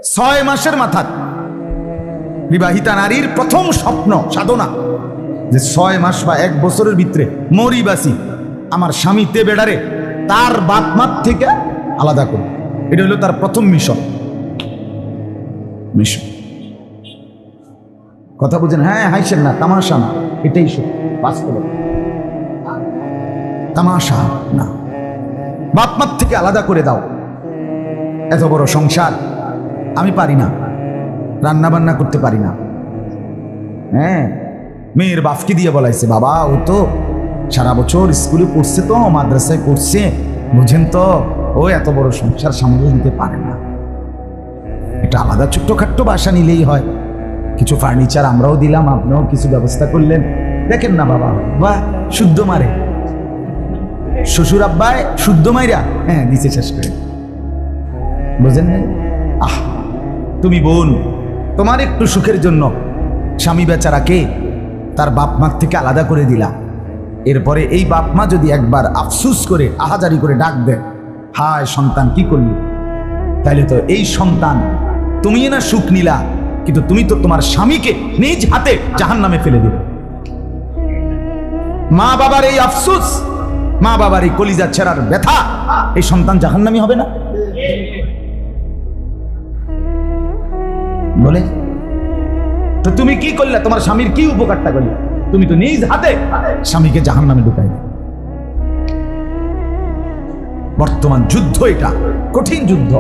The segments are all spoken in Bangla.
6 মাসের মাথা বিবাহিতা নারীর প্রথম স্বপ্ন সাধনা যে 6 মাস বা 1 বছরের ভিতরে মরি বাসি আমার স্বামী তে বেড়ারে তার বাপ মার থেকে আলাদা করব। এটা হলো তার প্রথম মিশন। কথা বুঝেন? হ্যাঁ, হাইছেন না, তামাশা না, এটাই বাস্তব, তামাশা না। বাপ মার থেকে আলাদা করে দাও। এত বড় সংসার আমি পারি না, রান্না বান্না করতে পারি না। হ্যাঁ, মেয়ের বাপকে দিয়ে বলাইছে, বাবা ও তো সারা বছর স্কুলে পড়ছে, তো মাদ্রাসায় পড়ছে, বুঝেন তো, ও এত বড় সংসার সামলে নিতে পারে না। এটা আলাদা ছোট্টখাট্ট বাসা নিলেই হয়, কিছু ফার্নিচার আমরাও দিলাম, আপনিও কিছু ব্যবস্থা করলেন। দেখেন না বাবা, বাহ শুদ্ধ মারে, শ্বশুর আব্বায় শুদ্ধ মাইরা হ্যাঁ দিছে শেষ করে, বুঝেন না? আহ, তুমি বোন, তোমার একটু সুখের জন্য স্বামী বেচারাকে তার বাপ মার থেকে আলাদা করে দিলা। এরপরে এই বাপ মা যদি একবার আফসুস করে আহাজারি করে ডাক দেয়, হায় সন্তান কি করলি, তাহলে তো এই সন্তান তুমি না সুখ নিলা, কিন্তু তুমি তো তোমার স্বামীকে নিজ হাতে জাহান্নামে ফেলে দিবে। মা বাবার এই আফসুস, মা বাবার এই কলিজা ছেঁড়ার ব্যথা, এই সন্তান জাহান্নামী হবে না? বলে তো তুমি কি করলে, তোমার স্বামীর কি উপকারটা করলে? তুমি তো নিজ হাতে স্বামীকে জাহান্নামে ঢুকাই দিলে। বর্তমান যুদ্ধ, এটা কঠিন যুদ্ধ।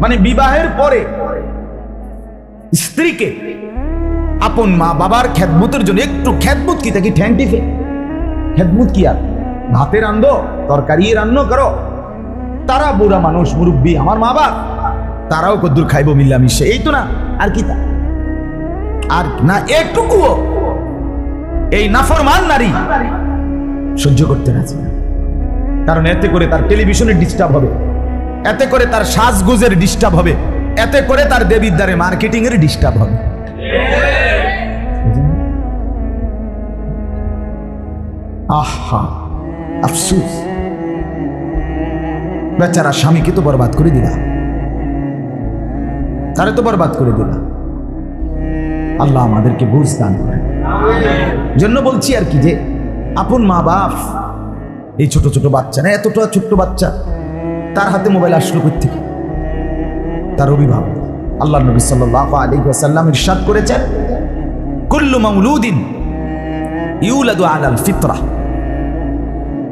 মানে বিবাহের পরে স্ত্রীকে আপন মা বাবার খেদমতের জন্য একটু, খেদমত কি তাকে ঠ্যাংটিফে খেদমত কি আর ভাতে রান্ধো, তরকারি রান্না করো, তারা বুড়া মানুষ, মুরব্বী, আমার মা বাপ, তারাও কদ্দুর খাইবো মিল্লামিশে, এই তো না, আর কি তা? আর না একটুকুও এই নাফরমান নারী সহ্য করতে রাজি না। কারণ এতে করে তার টেলিভিশনের ডিস্টার্ব হবে, এতে করে তার সাজগোজের ডিস্টার্ব হবে, এতে করে তার দেবিদ্বারে মার্কেটিং এর ডিস্টার্ব হবে। আহা, আফসোস, বেচারা স্বামীকে তো বরবাদ করে দিলা, তারে তো বরবাদ করে দিলা। আল্লাহ আমাদেরকে বুঝ দান করে। জন্য বলছি আর কি, যে আপন মা বাপ, এই ছোট ছোট বাচ্চা না, এতটা ছোট্ট বাচ্চা, তার হাতে মোবাইল আসলো কোত্থেকে? তার অভিভাবক। আল্লাহ নবী সাল্লাল্লাহু আলাইহি ওয়াসাল্লাম ইরশাদ করেছেন, কুল্লু মাউলুদিন ইউলাদু আলাল ফিতরা,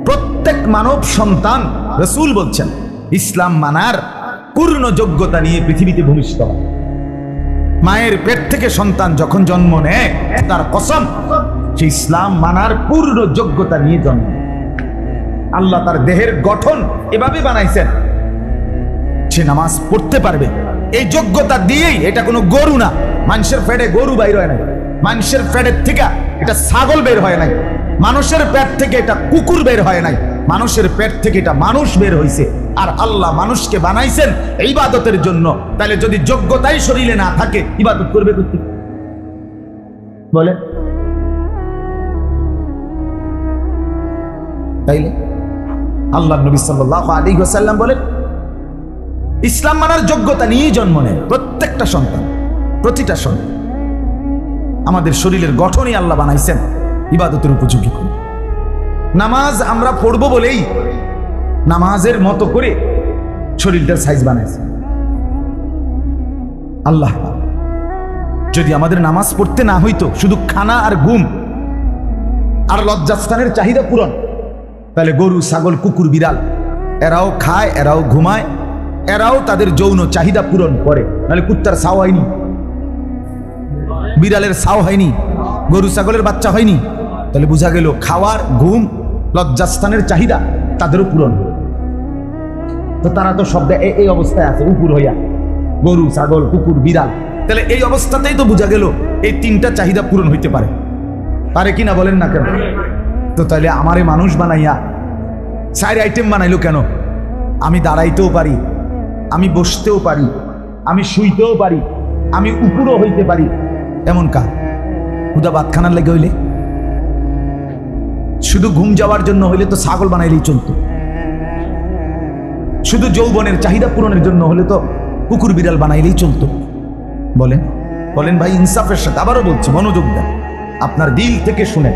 প্রত্যেক মানব সন্তান, রাসূল বলছেন, ইসলাম মানার পূর্ণ যোগ্যতা নিয়ে পৃথিবীতে ভূমিষ্ঠ হয়। মায়ের পেট থেকে সন্তান যখন জন্ম নেয়, তার কসম, সে ইসলাম মানার পূর্ণ যোগ্যতা নিয়ে জন্ম। আল্লাহ তার দেহের গঠন এভাবে বানাইছেন, সে নামাজ পড়তে পারবে, এই যোগ্যতা দিয়েই। এটা কোনো গরু না, মানুষের পেটে গরু বাইর হয় নাই, মানুষের পেটের থেকে এটা ছাগল বের হয় নাই, মানুষের পেট থেকে এটা কুকুর বের হয় নাই, মানুষের পেট থেকে এটা মানুষ বের হয়েছে। আর আল্লাহ মানুষকে বানাইছেন ইবাদতের জন্য। তাহলে যদি যোগ্যতাই শরীরে না থাকে, ইবাদত করবে করতে বলে? তাইলে আল্লাহ নবী সাল্লাল্লাহু আলাইহি ওয়াসাল্লাম বলেন, ইসলাম মানার যোগ্যতা নিয়েই জন্ম নেয় প্রত্যেকটা সন্তান, প্রতিটা সন্তান। আমাদের শরীরের গঠনই আল্লাহ বানাইছেন ইবাদতের উপযোগী করে। নামাজ আমরা পড়বো বলেই নামাজের মতো করে শরীরটার সাইজ বানাইছে আল্লাহ। যদি আমাদের নামাজ পড়তে না হইতো, শুধু খানা আর ঘুম আর লজ্জাস্থানের চাহিদা পূরণ, তাহলে গরু, ছাগল, কুকুর, বিড়াল এরাও খায়, এরাও ঘুমায়, এরাও তাদের যৌন চাহিদা পূরণ করে। নাহলে কুত্তার ছাও হয়নি, বিড়ালের ছাও হয়নি, গরু ছাগলের বাচ্চা হয়নি, তাহলে বোঝা গেল খাওয়ার, ঘুম, লজ্জাস্থানের চাহিদা তাদেরও পূরণ। তো তারা তো শব্দে এই অবস্থায় আছে, উপর হইয়া, গরু, ছাগল, কুকুর, বিড়াল। তাহলে এই অবস্থাতেই তো বোঝা গেল এই 3টা চাহিদা পূরণ হইতে পারে, পারে কিনা বলেন না কেন? তো তাহলে আমারে মানুষ বানাইয়া 4 আইটেম বানাইলো কেন? আমি দাঁড়াইতেও পারি, আমি বসতেও পারি, আমি শুইতেও পারি, আমি উপরও হইতে পারি, এমন কাজ হুদা ভাত খানার লেগে হইলে? শুধু ঘুম যাওয়ার জন্য হইলে তো ছাগল বানাইলেই চলতো। শুধু যৌবনের চাহিদা পূরণের জন্য হলে তো কুকুর বিড়াল বানাইলেই চলতো? বলেন বলেন ভাই, ইনসাফের সাথে আবারও বলছি, মনোযোগ দেন, আপনার দিল থেকে শুনেন।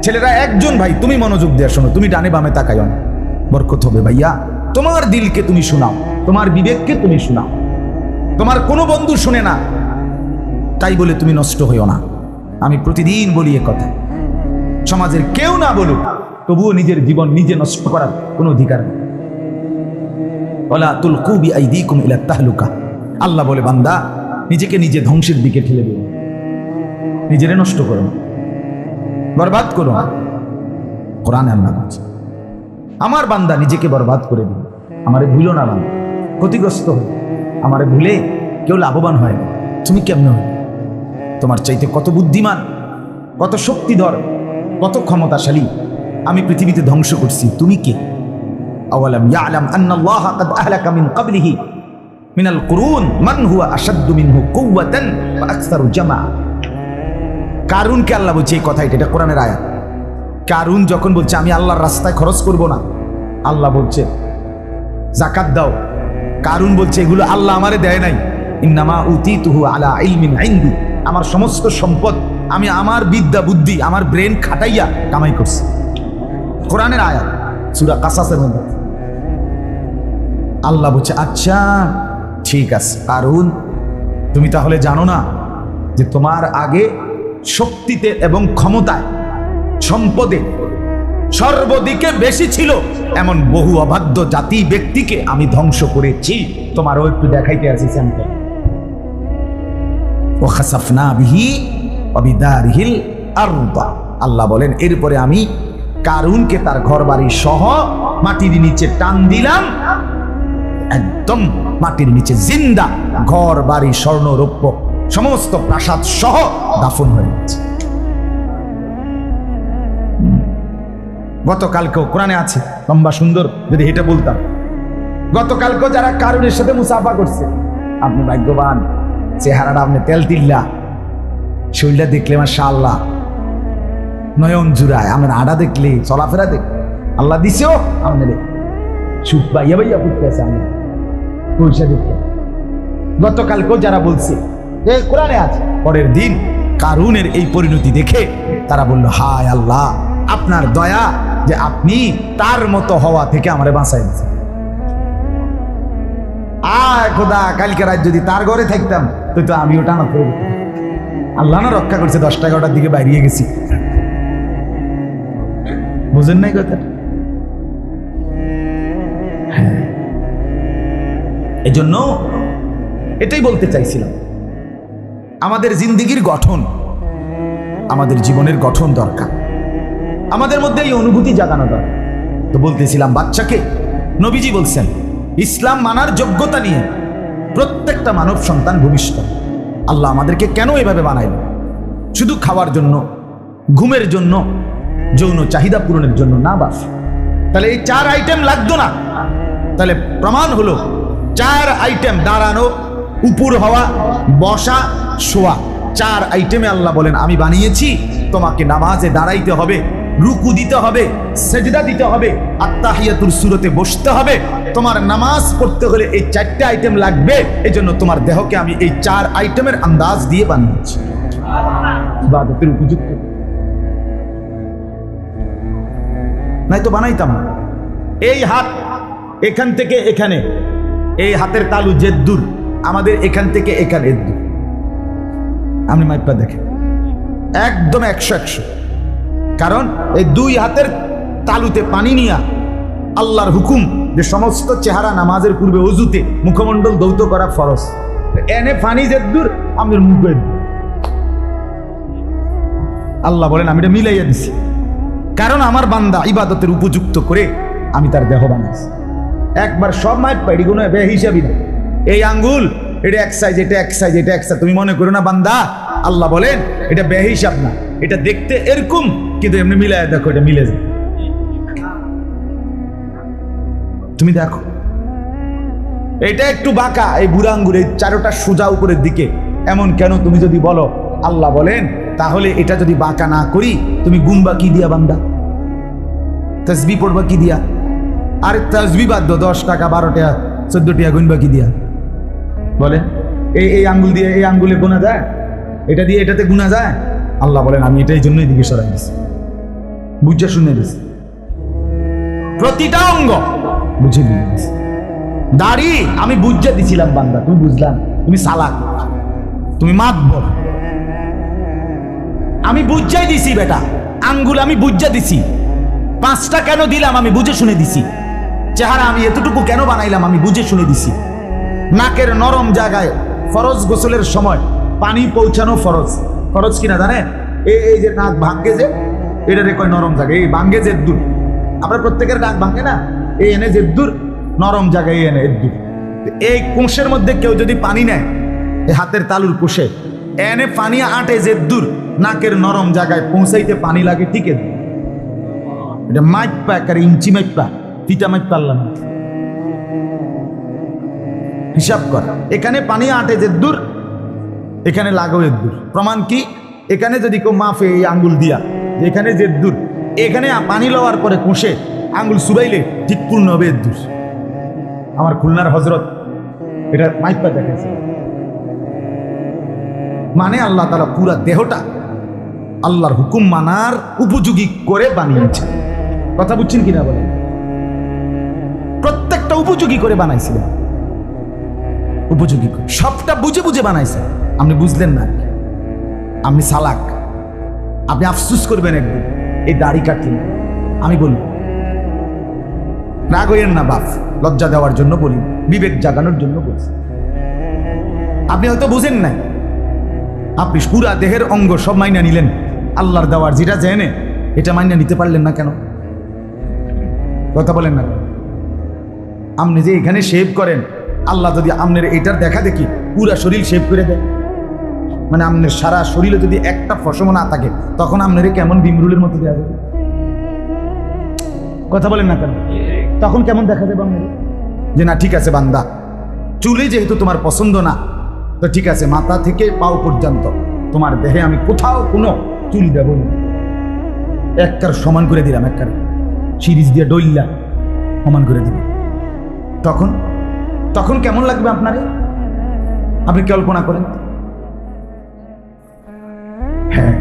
ছেলেরা একজন ভাই, তুমি মনোযোগ দিয়ে শোনো, তুমি ডানে বামে তাকাইও না, বরকত হবে। ভাইয়া, তোমার দিলকে তুমি শোনাও, তোমার বিবেককে তুমি শোনাও। তোমার কোনো বন্ধু শুনে না তাই বলে তুমি নষ্ট হইও না। আমি প্রতিদিন বলি এ কথা, সমাজের কেউ না বলুক, তবুও নিজের জীবন নিজে নষ্ট করার কোনো অধিকার নেই। ওয়ালা তুলকু বিআইদিকুম ইলা তাহলুকা, আল্লাহ বলে বান্দা নিজেকে নিজে ধ্বংসের দিকে ঠেলে দিও, নিজেরে নষ্ট করো না, বরবাদ করো না। কোরআনে আল্লাহ বলছে, আমার বান্দা নিজেকে বরবাদ করে দিল, আমারে ভুলো না বান্দা, ক্ষতিগ্রস্ত হয়ে আমারে ভুলে কেউ লাভবান হয় না। তুমি কেমন হয়? তোমার চাইতে কত বুদ্ধিমান, কত শক্তিধর, কত ক্ষমতাশালী আমি পৃথিবীতে ধ্বংস করছি, তুমি কে? আওয়ালাম ইয়ালাম আন্নাল্লাহা কাদ আহলাকা মিন ক্বাবলিহি মিনাল কুরুন মান হুয়া আশাদ্দু মিনহু কুওয়াতান ওয়া আকসারু জামা। কারুনকে আল্লাহ বলছে এই কথা, এটা কোরআনের আয়াত। কারুন যখন বলছে আমি আল্লাহর রাস্তায় খরচ করব না, আল্লাহ বলছে যাকাত দাও, কারুন বলছে এগুলো আল্লাহ আমারে দেয় নাই, ইন্নামা উতিতুহু আলা ইলমিন ইনদি, আমার সমস্ত সম্পদ আমি আমার বিদ্যা বুদ্ধি আমার ব্রেন খাটাইয়া কামাই করছি। কোরআনের আয়াত, সূরা কাসাসের মধ্যে। আল্লাহ বলছে আচ্ছা ঠিক আছে কারুন, তুমি তাহলে জানো না যে তোমার আগে শক্তিতে এবং ক্ষমতায় সম্পদে সর্বদিকে বেশি ছিল এমন বহু অবাধ্য জাতি ব্যক্তিকে আমি ধ্বংস করেছি। তোমারও একটু দেখাইতে আছি স্যাম্পল। ওয়াখাসাফনা বিহি ওয়া বিদারিহিল আরদ, আল্লাহ বলেন এরপরে আমি কারুনকে তার ঘরবাড়ি সহ মাটির নিচে টান দিলাম, একদম মাটির নিচে জিন্দা, ঘর বাড়ি স্বর্ণ রৌপ্য সমস্ত প্রাসাদ সহ দাফন হয়ে গেছে। গতকালকেও কোরআনে আছে, লম্বা সুন্দর যদি এটা বলতাম, গতকালকেও যারা কারুনের সাথে মুসাফা করছে, আপনি ভাগ্যবান, চেহারাটা আপনি তেল তিল্লা, শরীরটা দেখলে মাশাআল্লাহ নয়ন জুড়ায়, আমার আড়া দেখলে চলাফেরা দেখলে আল্লাহ দিছেও আমাদের সুখ বাইয়া বাইয়া করতে আছে, আমি পয়সা দেখতে। গতকালকেও যারা বলছে কোরআনে আছে, পরের দিন কারুনের এই পরিণতি দেখে তারা বলল হায় আল্লাহ আপনার দয়া যে আপনি তার মতো হওয়া থেকে আমারে বাঁচাই দিয়েছেন। আয় খোদা, কালকে রাত যদি তার ঘরে থাকতাম তো আমিও টানা পড়ে, আল্লাহ না রক্ষা করছে, 10-11টার দিকে বাইরে গেছি। বুঝেন নাই কথা? হ্যাঁ, এজন্য এটাই বলতে চাইছিলাম, আমাদের জিন্দেগির গঠন, আমাদের জীবনের গঠন দরকার, আমাদের মধ্যে এই অনুভূতি জাগানো দরকার। তো বলতেছিলাম বাচ্চাকে নবীজি বলছেন ইসলাম মানার যোগ্যতা নিয়ে প্রত্যেকটা মানব সন্তান ভূমিষ্ঠ। আল্লাহ আমাদেরকে কেন এভাবে বানাইল? শুধু খাওয়ার জন্য, ঘুমের জন্য, যৌন চাহিদা পূরণের জন্য না বাস। তাহলে এই 4 আইটেম লাগতো না, তাহলে প্রমাণ হলো 4 আইটেম, দাঁড়ানো, উপর হওয়া, বসা, শোয়া, 4 আইটেমে আল্লাহ বলেন আমি বানিয়েছি, তোমাকে নামাজে দাঁড়াইতে হবে, রুকু দিতে হবে, সেজদা দিতে হবে, আত্তাহিয়াতুর সূরতে বসতে হবে। তোমার নামাজ পড়তে হলে এই 4টে আইটেম লাগবে, এজন্য তোমার দেহকে আমি এই 4 আইটেমের আন্দাজ দিয়ে বানিয়েছি, ইবাদতের উপযুক্ত। নাই তো বানাইতাম না। এই হাত এখান থেকে এখানে, এই হাতের তালু যেদ্দুর, আমাদের এখান থেকে এখানে এদ্দুর, আপনি মাইপা দেখেন একদম 100-100। কারণ এই 2 হাতের তালুতে পানি নিয়া আল্লাহর হুকুম যে সমস্ত চেহারা নামাজের পূর্বে অজুতে মুখমণ্ডল দৌত করা ফরজ, এনে পানি যেদ্দুর আমার মুখে, আল্লাহ বলেন আমি এটা মিলাইয়া দিছি, কারণ আমার বান্দা ইবাদতের উপযুক্ত করে আমি তার দেহ বানাইছি। একবার সব মাইপ পাই কোনো বেহিসাবি না, এই আঙ্গুল এটা এক সাইজ, এটা এক সাইজ, এটা এক সাইজ, তুমি মনে করো না বান্দা। আল্লাহ বলেন এটা বেহিসাব না, এটা দেখতে এরকম, কিন্তু এমনি মিলাই দেখো এটা মিলে যায়। তুমি দেখো এটা একটু বাঁকা, এই বুড়া আঙ্গুল, এই 4টা সোজা উপরের দিকে, এমন কেন? তুমি যদি বলো, আল্লাহ বলেন তাহলে এটা যদি বাঁকা না করি তুমি গুনবা কি দিয়া বান্দা? তাসবিহ পড়বা কি দিয়া? আরে তাসবিহ বাদ দাও, 10 টাকা 12 টাকা 14 টাকা গুনবা কি দিয়া? বলে এই আঙ্গুল দিয়ে এই আঙ্গুলে গোনা যায়, এটা দিয়ে এটাতে গুণা যায়? আল্লাহ বলেন আমি এটাই জন্যই দিকে সরাই দিছি, বুঝে শুনে দিছি, প্রতিটা অঙ্গ বুঝে দিয়েছি। দাড়ি আমি বুঝে দিছিলাম বান্দা, তুমি বুঝলাম, তুমি সালাক, তুমি মাতবর, আমি বুঝাই দিছি বেটা। আঙ্গুল আমি বুঝা দিছি, 5টা কেন দিলাম আমি বুঝে শুনে দিছি। চেহারা আমি এতটুকু কেন বানাইলাম আমি বুঝে শুনে দিছি। নাকের নরম জায়গায় ফরজ গোসলের সময় পানি পৌঁছানো ফরজ, ফরজ কিনা জানেন? এই যে নাক ভাঙ্গে যে, এটারে কয় নরম জায়গা, এই ভাঙ্গে যে দূর, আমরা প্রত্যেকের নাক ভাঙ্গে না, এই এনে যে দূর নরম জায়গায় এনে দূর। এই কোষের মধ্যে কেউ যদি পানি নেয়, এই হাতের তালুর কোষে এনে পানি আটে যে দূর, নাকের নরম জায়গায় পৌঁছাইতে পানি লাগে, ঠিক আছে? এটা মাইপা একার ইঞ্চি মাইপা, ফিটা মাইপা পারলাম না, হিসাব কর। এখানে পানি আটে যে দূর, এখানে লাগো এর দূর। প্রমাণ কি? এখানে যদি কেউ মাফে এই আঙ্গুল দিয়া, এখানে যে দূর, এখানে পানি লওয়ার পরে কোষে আঙ্গুল সুরাইলে ঠিক পূর্ণ হবে এর দূর। আমার খুলনার হজরত এটা মাইপা দেখেছে। মানে আল্লাহ তাআলা পুরা দেহটা আল্লাহর হুকুম মানার উপযোগী করে বানিয়েছে। কথা বুঝছেন কিনা বলেন? প্রত্যেকটা উপযোগী করে বানাইছিলেন, উপযোগী করে, সবটা বুঝে বুঝে বানাইছে। আপনি বুঝলেন না, আপনি সালাক, আপনি আফসুস করবেন একদিন এই দাড়ি কাটলেন। আমি বলি রাগ হইয়েন না বাপ, লজ্জা দেওয়ার জন্য বলি, বিবেক জাগানোর জন্য বলছি। আপনি হয়তো বুঝেন নাই, আপনি পুরা দেহের অঙ্গ সব মাইনা নিলেন, আল্লাহর দেওয়ার যেটা জেনে এটা মাইনা নিতে পারলেন না কেন? কথা বলেন না। আপনি যে এখানে শেভ করেন, আল্লাহ যদি আপনার এটার দেখা দেখি পুরা শরীর শেভ করে দেয়, মানে আপনার সারা শরীরে যদি একটা ফসম না থাকে, তখন আপনার কেমন বিমরুলের মতো দেওয়া যাবে? কথা বলেন না কেন? তখন কেমন দেখা যাবে আপনার? যে না ঠিক আছে বান্দা, চুলে যেহেতু তোমার পছন্দ না, তো ঠিক আছে, মাথা থেকে পাও পর্যন্ত তোমার দেহে আমি কোথাও কোনো চুল দেব না, একবার সমান করে দিলাম, একবার সিরিজ দিয়ে ডইল্লা সমান করে দিলাম। তখন তখন কেমন লাগবে আপনারে? আপনি কল্পনা করেন। হ্যাঁ,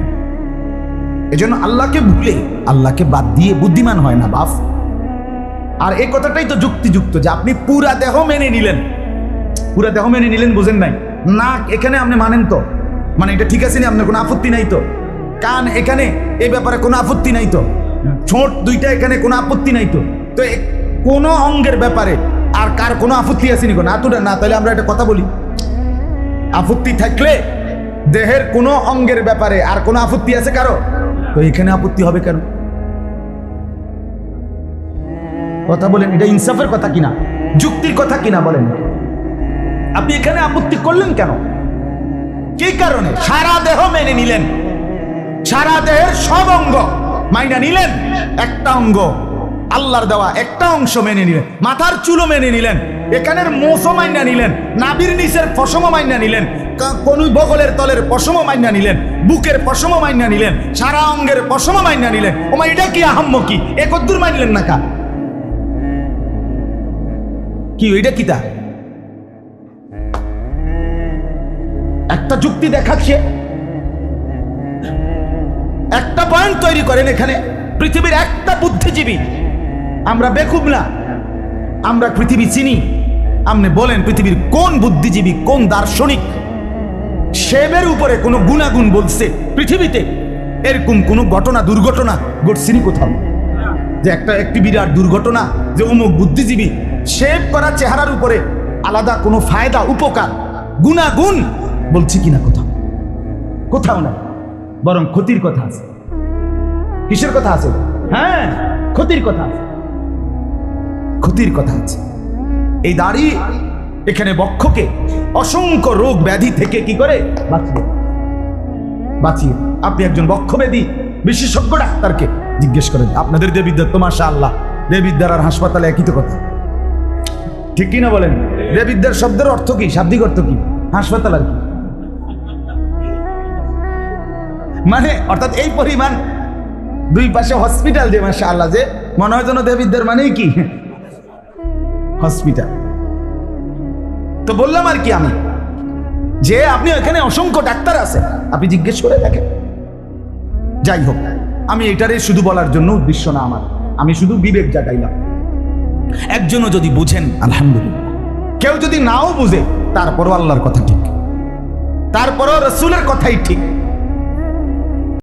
এজন্য আল্লাহকে ভুলে আল্লাহকে বাদ দিয়ে বুদ্ধিমান হয় না বাপ। আর এই কথাটাই তো যুক্তিযুক্ত যে আপনি পুরা দেহ মেনে নিলেন, পুরা দেহ মেনে নিলেন, বুঝেন নাই? নাক এখানে আপনি মানেন তো, মানে এটা ঠিক আছে না, আপনার কোনো আপত্তি নাই তো? কান এখানে, এই ব্যাপারে কোনো আপত্তি নাই তো? ঠোঁট দুইটা এখানে কোনো আপত্তি নাই তো? তো কোনো অঙ্গের ব্যাপারে আর কার কোনো আপত্তি আসেনি? না তোটা না, তাহলে আমরা একটা কথা বলি, আপত্তি থাকলে দেহের কোনো অঙ্গের ব্যাপারে আর কোনো আপত্তি আছে কারো? তো এখানে আপত্তি হবে কেন? কথা বলেন, এটা ইনসাফের কথা কিনা, যুক্তির কথা কিনা বলেন? আপনি এখানে আপত্তি করলেন কেন? কি কারণে? সারা দেহ মেনে নিলেন, সারা দেহের সব অঙ্গ মাইনা নিলেন, একটা অঙ্গ আল্লাহর দেওয়া একটা অংশ মেনে নিলেন, মাথার চুলও মেনে নিলেন, এখানের মোসও মাইনা নিলেন, নাভির নিচের পশমও মাইনা নিলেন, কোন বগলের তলের পশমও মাইনা নিলেন, বুকের পশমও মাইনা নিলেন, সারা অঙ্গের পশমও মাইনা নিলেন। ওমা এটা কি আহাম্ম কি? একদ্দুর মানলেন না কা? কি এটা কিতা? একটা যুক্তি দেখাচ্ছে, একটা পয়েন্ট তৈরি করেন। এখানে পৃথিবীর একটা বুদ্ধিজীবী, আমরা বেকুব না, আমরা পৃথিবী চিনি। আপনি বলেন পৃথিবীর কোন বুদ্ধিজীবী, কোন দার্শনিক শেবের উপরে কোনো গুণাগুণ বলছে পৃথিবীতে? এরকম কোনো ঘটনা, দুর্ঘটনা ঘটছেনি কোথাও? যে একটি বিরাট দুর্ঘটনা, যে অমুক বুদ্ধিজীবী শেভ করা চেহারার উপরে আলাদা কোনো ফায়দা, উপকার, গুণাগুণ বলছি কিনা? কোথাও, কোথাও না। বরং ক্ষতির কথা আছে। কিসের কথা আছে? হ্যাঁ, ক্ষতির কথা আছে, ক্ষতির কথা আছে। এই দাড়ি এখানে বক্ষকে অসংখ্য রোগ ব্যাধি থেকে কি করে বাঁচিয়ে। আপনি একজন বক্ষব্যাধি বিশেষজ্ঞ ডাক্তারকে জিজ্ঞেস করেন, আপনাদের দেবিদ্যার তো মাশাআল্লাহ, দেবিদ্যার আর হাসপাতালে একই তো কথা, ঠিক কিনা বলেন? দেবিদ্যার শব্দের অর্থ কি, শাব্দিক অর্থ কি? হাসপাতাল আর কি, মানে অর্থাৎ এই পরিমাণ দুই পাশে হসপিটাল, যে মাশাআল্লাহ, যে মনে হয় যেন দেবিদ্যার মানেই কি হসপিটাল। তো বললাম আর কি আমি, যে আপনি এখানে অসংখ্য ডাক্তার আছে, আপনি জিজ্ঞেস করে দেখেন। যাই হোক, আমি এটারে শুধু বলার জন্য উদ্দেশ্য না আমার, আমি শুধু বিবেক জাগাইলাম। একজনও যদি বুঝেন আলহামদুলিল্লাহ, কেউ যদি নাও বুঝে তারপরও আল্লাহর কথা ঠিক, তারপরও রসুলের কথাই ঠিক।